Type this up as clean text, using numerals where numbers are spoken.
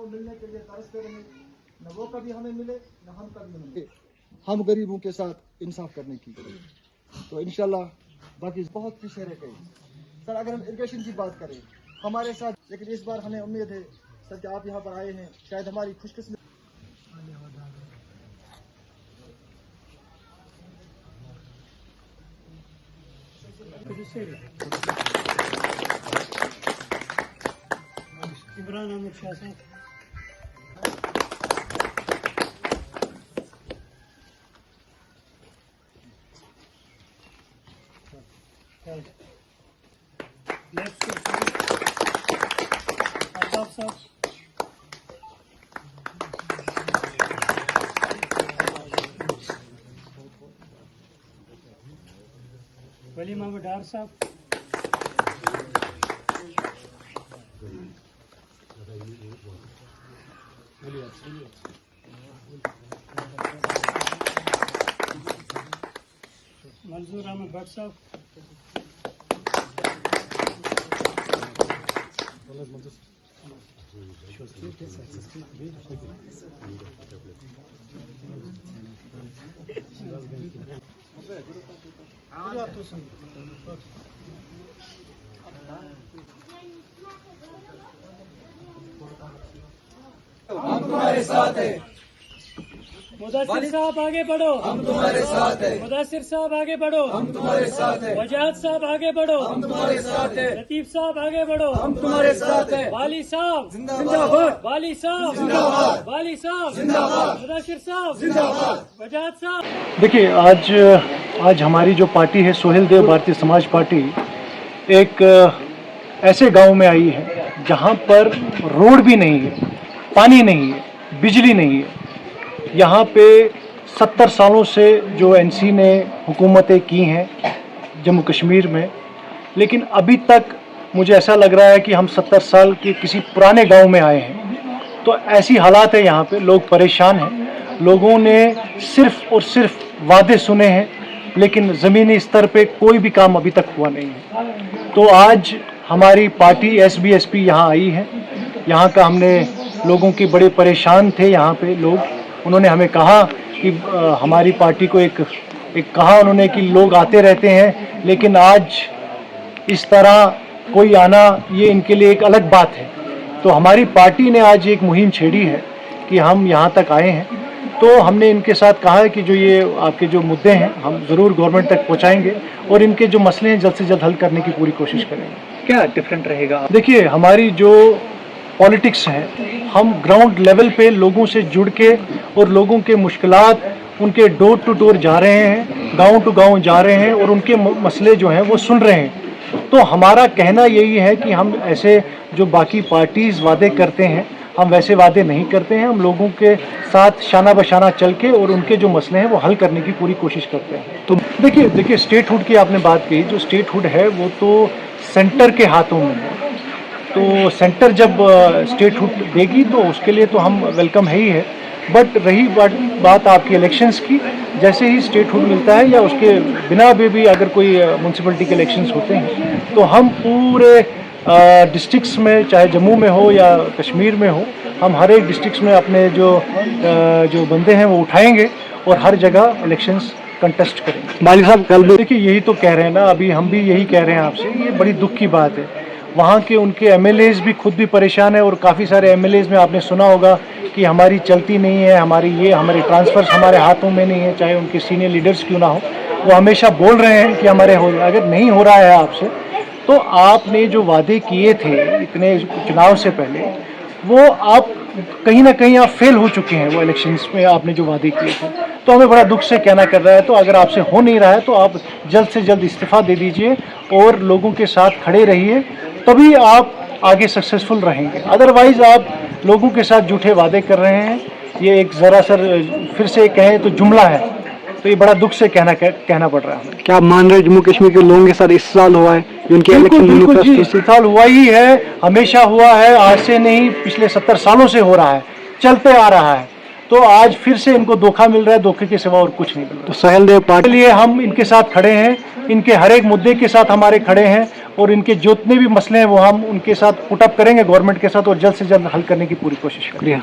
वो मिलने के लिए तरसते रहे, न वो कभी हमें मिले न हम कभी उन्हें मिले। हम गरीबों के साथ इंसाफ करने की, तो इंशाल्लाह बाकी बहुत पीछे रह गए। सर अगर हम इरिगेशन की बात करें हमारे साथ, लेकिन इस बार हमें उम्मीद है सर कि आप यहाँ पर आए हैं, शायद हमारी खुशकिस्मत इमरान अहमद शाह साहब, लेफ्ट अल्ताफ साहब, वली मोहम्मद डार साहब, मंजूर अहमद भट्ट साहब, हम तुम्हारे साथ हैं। मुदस्सिर साहब आगे बढ़ो, हम तुम्हारे साथ हैं। मुदस्सिर साहब आगे बढ़ो, हम तुम्हारे साथ हैं। वजाहत साहब आगे बढ़ो, हम तुम्हारे साथ हैं। लतीफ साहब आगे बढ़ो, हम तुम्हारे साथ हैं। वाली साहब जिंदाबाद। वाली साहब जिंदाबाद। वाली साहब जिंदाबाद। मुदस्सिर साहब जिंदाबाद। वजाहत साहब। देखिए आज हमारी जो पार्टी है सोहेल देव भारतीय समाज पार्टी एक ऐसे गांव में आई है जहां पर रोड भी नहीं है, पानी नहीं है, बिजली नहीं है। यहाँ पे 70 सालों से जो एनसी ने हुकूमतें की हैं जम्मू कश्मीर में, लेकिन अभी तक मुझे ऐसा लग रहा है कि हम 70 साल के किसी पुराने गांव में आए हैं। तो ऐसी हालात है यहाँ पे, लोग परेशान हैं। लोगों ने सिर्फ और सिर्फ वादे सुने हैं, लेकिन ज़मीनी स्तर पे कोई भी काम अभी तक हुआ नहीं है। तो आज हमारी पार्टी SBSP यहाँ आई है। यहाँ का हमने लोगों की बड़े परेशान थे यहाँ पे लोग, उन्होंने हमें कहा कि हमारी पार्टी को एक कहा उन्होंने कि लोग आते रहते हैं, लेकिन आज इस तरह कोई आना ये इनके लिए एक अलग बात है। तो हमारी पार्टी ने आज एक मुहिम छेड़ी है कि हम यहाँ तक आए हैं। तो हमने इनके साथ कहा है कि जो ये आपके जो मुद्दे हैं हम ज़रूर गवर्नमेंट तक पहुँचाएंगे और इनके जो मसले हैं जल्द से जल्द हल करने की पूरी कोशिश करेंगे। क्या डिफरेंट रहेगा? देखिए हमारी जो पॉलिटिक्स है, हम ग्राउंड लेवल पे लोगों से जुड़ के और लोगों के मुश्किलात उनके डोर टू डोर जा रहे हैं, गांव टू गांव जा रहे हैं और उनके मसले जो हैं वो सुन रहे हैं। तो हमारा कहना यही है कि हम ऐसे जो बाकी पार्टीज़ वादे करते हैं हम वैसे वादे नहीं करते हैं। हम लोगों के साथ शाना बशाना चल के और उनके जो मसले हैं वो हल करने की पूरी कोशिश करते हैं। तो देखिए स्टेटहुड की आपने बात की, जो स्टेटहुड है वो तो सेंटर के हाथों में है। तो सेंटर जब स्टेटहुड देगी तो उसके लिए तो हम वेलकम है ही है। बट रही बात आपकी इलेक्शंस की, जैसे ही स्टेटहुड मिलता है या उसके बिना भी अगर कोई म्यूनसिपलिटी के इलेक्शंस होते हैं तो हम पूरे डिस्ट्रिक्ट्स में, चाहे जम्मू में हो या कश्मीर में हो, हम हर एक डिस्ट्रिक्ट्स में अपने जो बंदे हैं वो उठाएंगे और हर जगह इलेक्शंस कंटेस्ट करेंगे। मालिक साहब कल भी देखिए यही तो कह रहे हैं ना, अभी हम भी यही कह रहे हैं आपसे, ये बड़ी दुख की बात है। वहाँ के उनके MLAs भी खुद भी परेशान है और काफ़ी सारे MLAs में आपने सुना होगा कि हमारी चलती नहीं है, हमारे ट्रांसफ़र्स हमारे हाथों में नहीं है, चाहे उनके सीनियर लीडर्स क्यों ना हो। वो हमेशा बोल रहे हैं कि हमारे हो, अगर नहीं हो रहा है आपसे तो आपने जो वादे किए थे इतने चुनाव से पहले, वो आप कहीं ना कहीं आप फेल हो चुके हैं। वो इलेक्शंस में आपने जो वादे किए थे, तो हमें बड़ा दुख से कहना कर रहा है। तो अगर आपसे हो नहीं रहा है तो आप जल्द से जल्द इस्तीफ़ा दे दीजिए और लोगों के साथ खड़े रहिए, तभी आप आगे सक्सेसफुल रहेंगे। अदरवाइज़ आप लोगों के साथ झूठे वादे कर रहे हैं। ये एक ज़रा फिर से कहें तो जुमला है, तो ये बड़ा दुख से कहना पड़ रहा है। क्या आप मान रहे जम्मू कश्मीर के लोगों के साथ इस साल हुआ है? उनके बिल्कुल जी, इस साल हुआ ही है, हमेशा हुआ है, आज से नहीं, पिछले 70 सालों से हो रहा है, चलते आ रहा है। तो आज फिर से इनको धोखा मिल रहा है, धोखे के सिवा और कुछ नहीं मिल रहा। तो सोहेल देव पार्टी के लिए हम इनके साथ खड़े हैं इनके हर एक मुद्दे के साथ हमारे खड़े हैं और इनके जितने भी मसले हैं वो हम उनके साथ पुटअप करेंगे गवर्नमेंट के साथ और जल्द से जल्द हल करने की पूरी कोशिश करेंगे।